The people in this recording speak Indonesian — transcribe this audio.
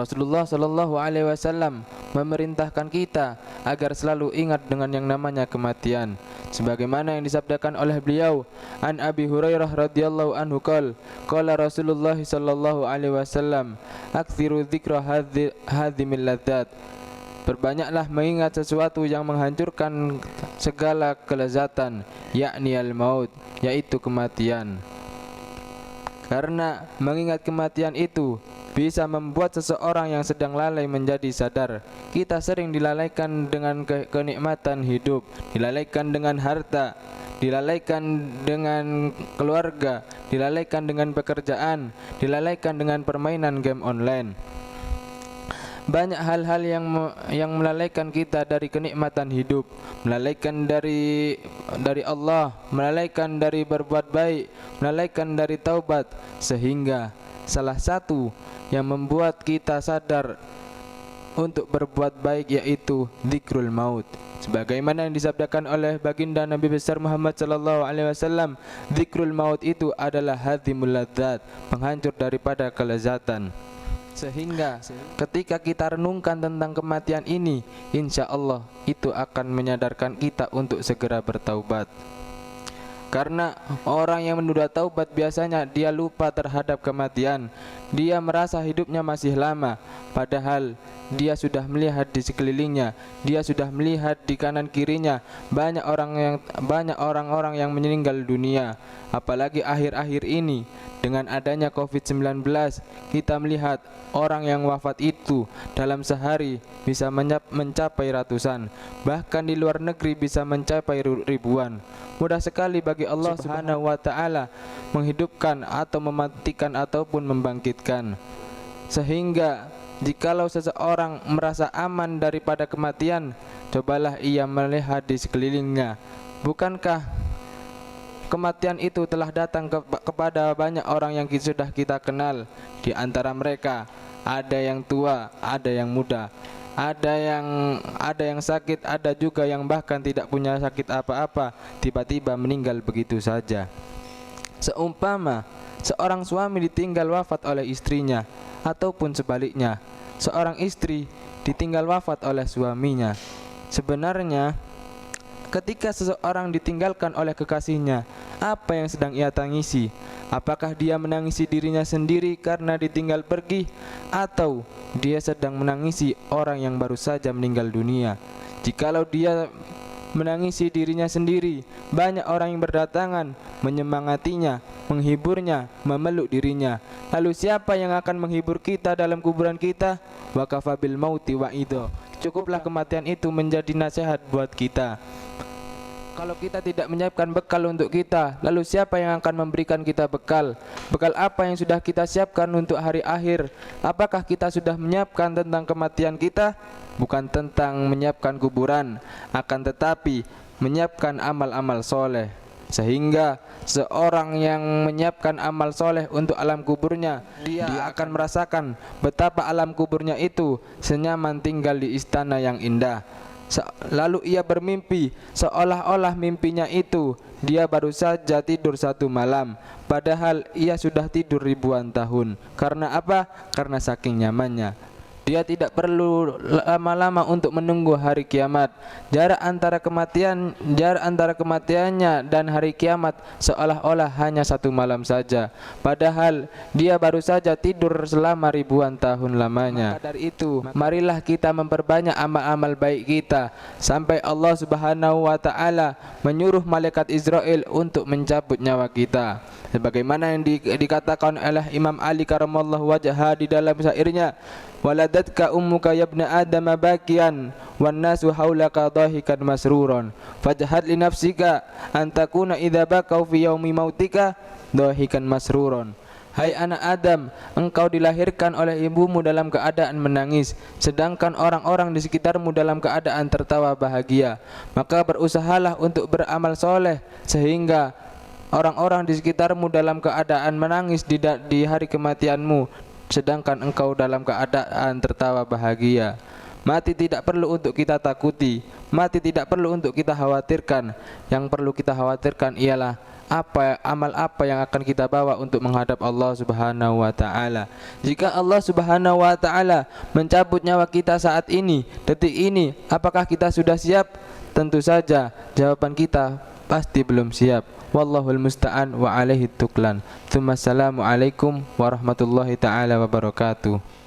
Rasulullah Shallallahu Alaihi Wasallam memerintahkan kita agar selalu ingat dengan yang namanya kematian, sebagaimana yang disabdakan oleh beliau, an Abi Hurairah radhiyallahu anhu qala Rasulullah Shallallahu Alaihi Wasallam, aktsiru dzikra hadzimil ladzat, perbanyaklah mengingat sesuatu yang menghancurkan segala kelezatan, yakni al-maut, yaitu kematian. Karena mengingat kematian itu bisa membuat seseorang yang sedang lalai menjadi sadar. Kita sering dilalaikan dengan kenikmatan hidup, dilalaikan dengan harta, dilalaikan dengan keluarga, dilalaikan dengan pekerjaan, dilalaikan dengan permainan game online. Banyak hal-hal yang melalaikan kita dari kenikmatan hidup, melalaikan dari Allah, melalaikan dari berbuat baik, melalaikan dari taubat, sehingga salah satu yang membuat kita sadar untuk berbuat baik yaitu dzikrul maut. Sebagaimana yang disabdakan oleh baginda Nabi besar Muhammad sallallahu alaihi wasallam, dzikrul maut itu adalah hadzimul ladzat, penghancur daripada kelezatan. Sehingga ketika kita renungkan tentang kematian ini, insya Allah itu akan menyadarkan kita untuk segera bertaubat. Karena orang yang menunda taubat biasanya dia lupa terhadap kematian. Dia merasa hidupnya masih lama, padahal dia sudah melihat di sekelilingnya, dia sudah melihat di kanan kirinya banyak orang-orang yang meninggal dunia. Apalagi akhir-akhir ini dengan adanya COVID-19, kita melihat orang yang wafat itu dalam sehari bisa mencapai ratusan, bahkan di luar negeri bisa mencapai ribuan. Mudah sekali bagi Allah Subhanahu wa taala menghidupkan atau mematikan ataupun membangkitkan. Sehingga jikalau seseorang merasa aman daripada kematian, cobalah ia melihat di sekelilingnya. Bukankah kematian itu telah datang kepada banyak orang yang sudah kita kenal? Di antara mereka ada yang tua, ada yang muda, ada yang sakit, ada juga yang bahkan tidak punya sakit apa-apa, tiba-tiba meninggal begitu saja. Seumpama seorang suami ditinggal wafat oleh istrinya, ataupun sebaliknya, seorang istri ditinggal wafat oleh suaminya. Sebenarnya ketika seseorang ditinggalkan oleh kekasihnya, apa yang sedang ia tangisi? Apakah dia menangisi dirinya sendiri karena ditinggal pergi, atau dia sedang menangisi orang yang baru saja meninggal dunia? Jikalau dia menangisi dirinya sendiri, banyak orang yang berdatangan menyemangatinya, menghiburnya, memeluk dirinya. Lalu siapa yang akan menghibur kita dalam kuburan kita? Wa kafa bil mauti wa'idho. Cukuplah kematian itu menjadi nasihat buat kita. Kalau kita tidak menyiapkan bekal untuk kita, lalu siapa yang akan memberikan kita bekal? Bekal apa yang sudah kita siapkan untuk hari akhir? Apakah kita sudah menyiapkan tentang kematian kita? Bukan tentang menyiapkan kuburan, akan tetapi menyiapkan amal-amal soleh. Sehingga seorang yang menyiapkan amal soleh untuk alam kuburnya, dia akan merasakan betapa alam kuburnya itu senyaman tinggal di istana yang indah. Lalu ia bermimpi seolah-olah mimpinya itu dia baru saja tidur satu malam, padahal ia sudah tidur ribuan tahun. Karena apa? Karena saking nyamannya. Dia tidak perlu lama-lama untuk menunggu hari kiamat. Jarak antara kematiannya dan hari kiamat seolah-olah hanya satu malam saja, padahal dia baru saja tidur selama ribuan tahun lamanya. Maka dari itu, marilah kita memperbanyak amal-amal baik kita sampai Allah Subhanahu wa taala menyuruh malaikat Israel untuk mencabut nyawa kita. Sebagaimana yang dikatakan oleh Imam Ali karamallahu wajhah di dalam syairnya, waladatka ummuka yabna adam bakian wan nasu haulaka dhahikan masruron fajhad li nafsika an takuna idza bakau fi yaumi mautika dhahikan masruron. Hai anak Adam, engkau dilahirkan oleh ibumu dalam keadaan menangis, sedangkan orang-orang di sekitarmu dalam keadaan tertawa bahagia. Maka berusahalah untuk beramal soleh, sehingga orang-orang di sekitarmu dalam keadaan menangis di hari kematianmu, sedangkan engkau dalam keadaan tertawa bahagia. Mati tidak perlu untuk kita takuti, mati tidak perlu untuk kita khawatirkan. Yang perlu kita khawatirkan ialah amal apa yang akan kita bawa untuk menghadap Allah Subhanahu wa taala. Jika Allah Subhanahu wa taala mencabut nyawa kita saat ini, detik ini, apakah kita sudah siap? Tentu saja jawaban kita pasti belum siap. Wallahul musta'an wa alaihi tuklan. Assalamualaikum warahmatullahi taala wabarakatuh.